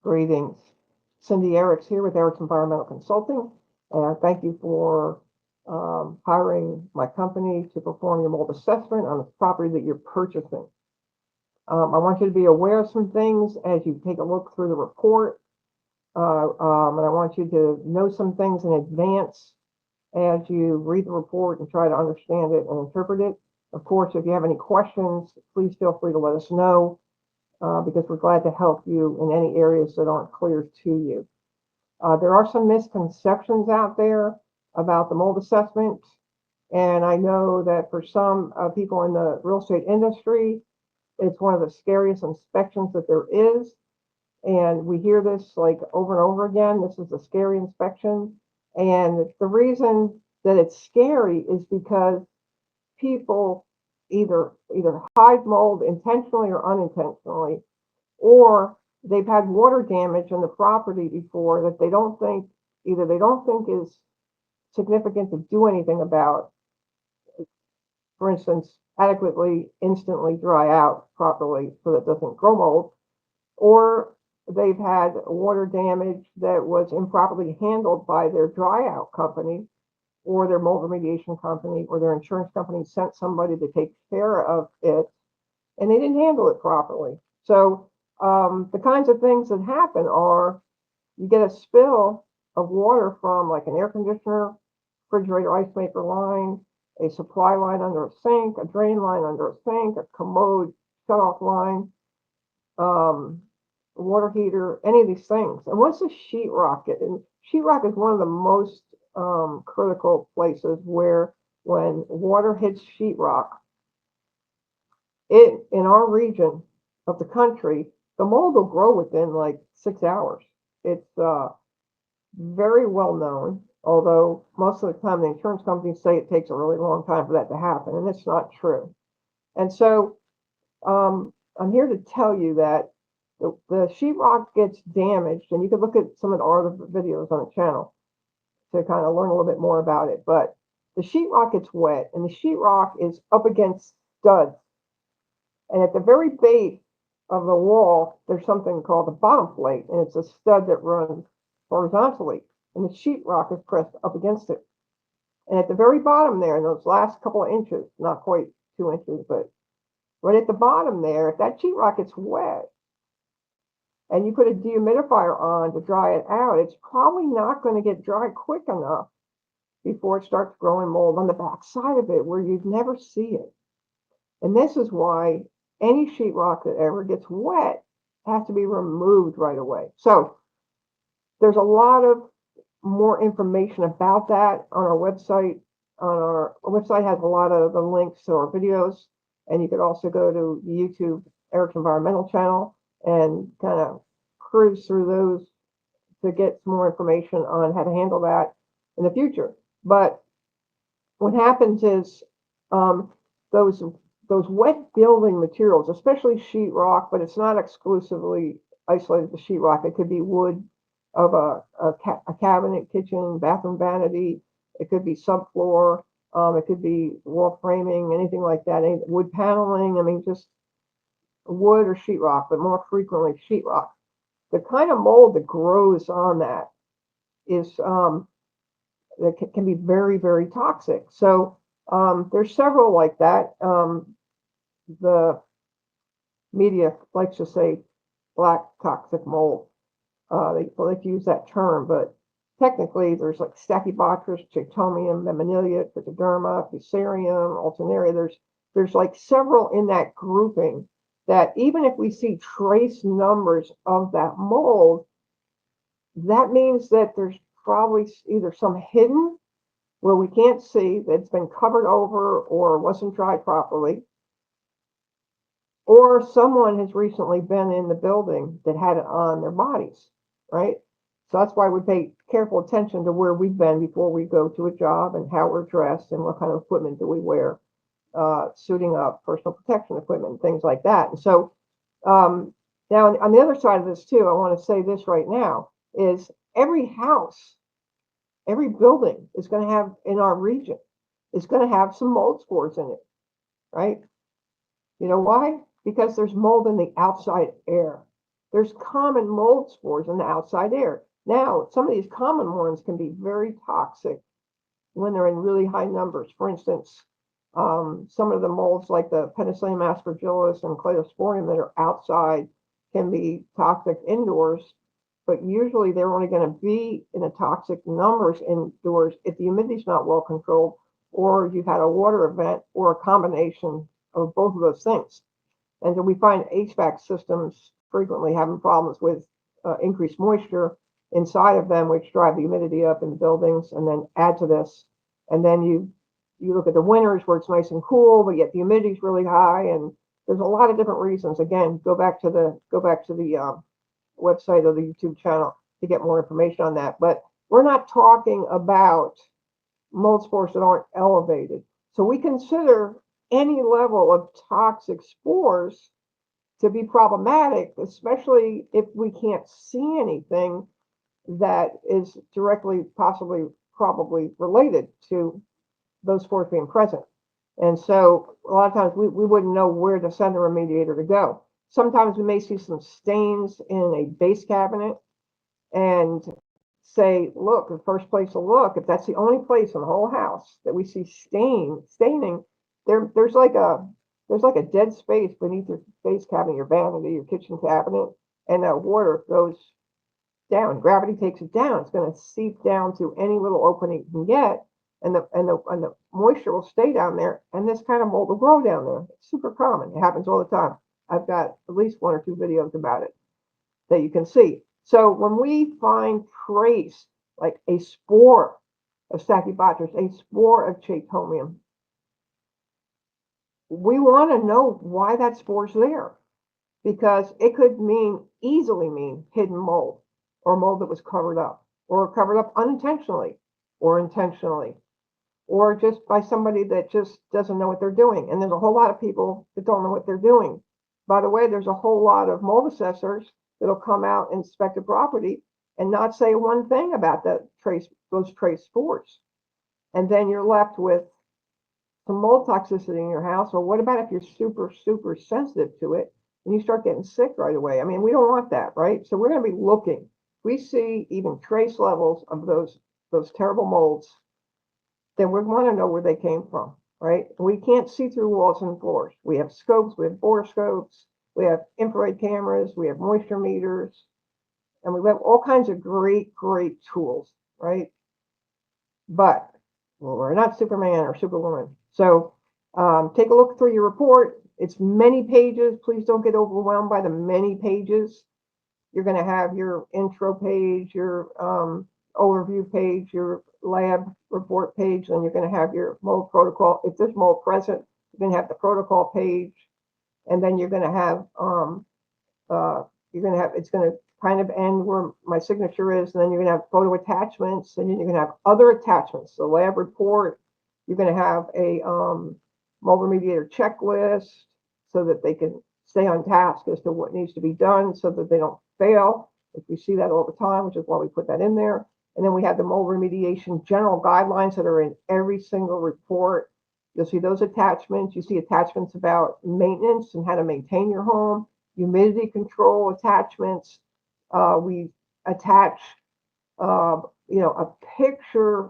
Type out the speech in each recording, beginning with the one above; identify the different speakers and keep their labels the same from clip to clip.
Speaker 1: Greetings. Cindy Erics here with Erics Environmental Consulting. And thank you for hiring my company to perform your mold assessment on the property that you're purchasing. I want you to be aware of some things as you take a look through the report. And I want you to know some things in advance as you read the report and try to understand it and interpret it. Of course, if you have any questions, please feel free to let us know. Because we're glad to help you in any areas that aren't clear to you. There are some misconceptions out there about the mold assessment, and I know that for some people in the real estate industry, it's one of the scariest inspections that there is, and we hear this like over and over again. This is a scary inspection, and the reason that it's scary is because people either hide mold intentionally or unintentionally, or they've had water damage on the property before that they don't think is significant to do anything about. For instance, adequately instantly dry out properly so that it doesn't grow mold, or they've had water damage that was improperly handled by their dry out company or their mold remediation company, or their insurance company sent somebody to take care of it and they didn't handle it properly. So the kinds of things that happen are you get a spill of water from like an air conditioner, refrigerator, ice maker line, a supply line under a sink, a drain line under a sink, a commode shutoff line, water heater, any of these things. And once the sheetrock, and sheetrock is one of the most critical places where when water hits sheetrock, in our region of the country, the mold will grow within like 6 hours. It's very well known, although most of the time the insurance companies say it takes a really long time for that to happen, and it's not true. And so I'm here to tell you that the sheetrock gets damaged, and you can look at some of the other videos on the channel to kind of learn a little bit more about it. But the sheetrock gets wet, and the sheetrock is up against studs. And at the very base of the wall, there's something called the bottom plate, and it's a stud that runs horizontally, and the sheetrock is pressed up against it. And at the very bottom there, in those last couple of inches, not quite 2 inches, but right at the bottom there, if that sheetrock gets wet, and you put a dehumidifier on to dry it out, it's probably not going to get dry quick enough before it starts growing mold on the back side of it where you'd never see it. And this is why any sheetrock that ever gets wet has to be removed right away. So there's a lot of more information about that on our website. Our website has a lot of the links to our videos, and you could also go to the YouTube Eric's Environmental channel and kind of cruise through those to get some more information on how to handle that in the future. But what happens is those wet building materials, especially sheetrock, but it's not exclusively isolated to sheetrock. It could be wood of a cabinet, kitchen, bathroom vanity. It could be subfloor. It could be wall framing, anything like that. Wood paneling. I mean, just wood or sheetrock, but more frequently sheetrock. The kind of mold that grows on that is that can be very, very toxic. So there's several like that. The media likes to say black toxic mold. They like to use that term, but technically there's like Stachybotrys, Chaetomium, Mammillaria, Trichoderma, Fusarium, Alternaria. There's like several in that grouping that even if we see trace numbers of that mold, that means that there's probably either some hidden where we can't see that's been covered over or wasn't dried properly, or someone has recently been in the building that had it on their bodies, right? So that's why we pay careful attention to where we've been before we go to a job and how we're dressed and what kind of equipment do we wear, suiting up, personal protection equipment, things like that. And so now on the other side of this too, I want to say this right now, is every house, every building is going to have, in our region, is going to have some mold spores in it, right? You know why? Because there's mold in the outside air. there's common mold spores in the outside air. Now, some of these common ones can be very toxic when they're in really high numbers. For instance, some of the molds like the Penicillium aspergillus and Cladosporium that are outside can be toxic indoors, but usually they're only going to be in the toxic numbers indoors if the humidity is not well controlled, or you've had a water event, or a combination of both of those things. And so we find HVAC systems frequently having problems with increased moisture inside of them, which drive the humidity up in buildings, and then add to this. And then you look at the winters where it's nice and cool, but yet the humidity is really high, and there's a lot of different reasons. Again, go back to the website or the YouTube channel to get more information on that. But we're not talking about mold spores that aren't elevated. So we consider any level of toxic spores to be problematic, especially if we can't see anything that is directly, possibly, probably related to those spores being present. And so a lot of times we wouldn't know where to send a remediator to go. Sometimes we may see some stains in a base cabinet and say, look, the first place to look, if that's the only place in the whole house that we see staining, there's like a dead space beneath your base cabinet, your vanity, your kitchen cabinet, and that water goes down. Gravity takes it down. It's going to seep down to any little opening it can get, and the moisture will stay down there, and this kind of mold will grow down there. It's super common. It happens all the time. I've got at least 1 or 2 videos about it that you can see. So when we find trace, like a spore of Stachybotrys, a spore of Chaetomium, we want to know why that spore's there, because it could easily mean hidden mold, or mold that was covered up, or covered up unintentionally or intentionally, or just by somebody that just doesn't know what they're doing. And there's a whole lot of people that don't know what they're doing. By the way, there's a whole lot of mold assessors that'll come out and inspect a property and not say one thing about those trace spores. And then you're left with some mold toxicity in your house. Or what about if you're super, super sensitive to it and you start getting sick right away? I mean, we don't want that, right? So we're going to be looking. We see even trace levels of those terrible molds, then we want to know where they came from, right? We can't see through walls and floors. We have scopes, we have borescopes, we have infrared cameras, we have moisture meters, and we have all kinds of great tools, right? But we're not Superman or Superwoman. So take a look through your report. It's many pages. Please don't get overwhelmed by the many pages. You're going to have your intro page, your overview page, your lab report page, then you're going to have your mold protocol. If there's mold present, you're going to have the protocol page, and then you're going to have it's going to kind of end where my signature is, and then you're going to have photo attachments, and then you're going to have other attachments. The lab report, you're going to have a mold remediator checklist so that they can stay on task as to what needs to be done so that they don't fail. If we see that all the time, which is why we put that in there. And then we have the mold remediation general guidelines that are in every single report. You'll see those attachments. You see attachments about maintenance and how to maintain your home, humidity control attachments. We attach, a picture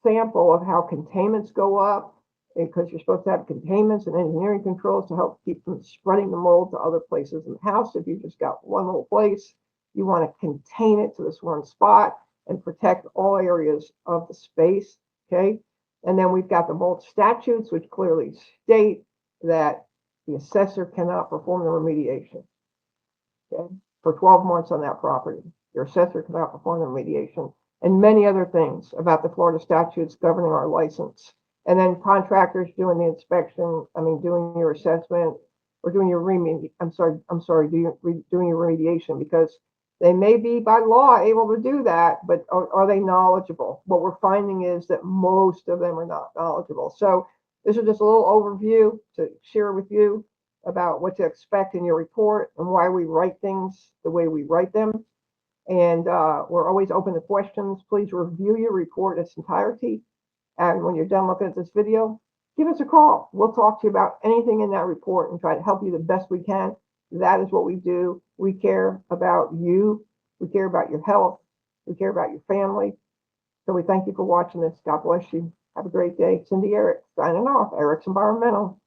Speaker 1: sample of how containments go up, because you're supposed to have containments and engineering controls to help keep from spreading the mold to other places in the house. If you just got one little place, you want to contain it to this one spot and protect all areas of the space, okay? And then we've got the mold statutes, which clearly state that the assessor cannot perform the remediation, okay, for 12 months on that property. Your assessor cannot perform the remediation, and many other things about the Florida statutes governing our license. And then contractors doing the inspection, doing your assessment, or doing your doing your remediation, because they may be by law able to do that, but are they knowledgeable? What we're finding is that most of them are not knowledgeable. So this is just a little overview to share with you about what to expect in your report and why we write things the way we write them. And we're always open to questions. Please review your report in its entirety. And when you're done looking at this video, give us a call. We'll talk to you about anything in that report and try to help you the best we can. That is what we do. We care about you. We care about your health. We care about your family. So we thank you for watching this. God bless you. Have a great day. Cindy Eric signing off. Eric's Environmental.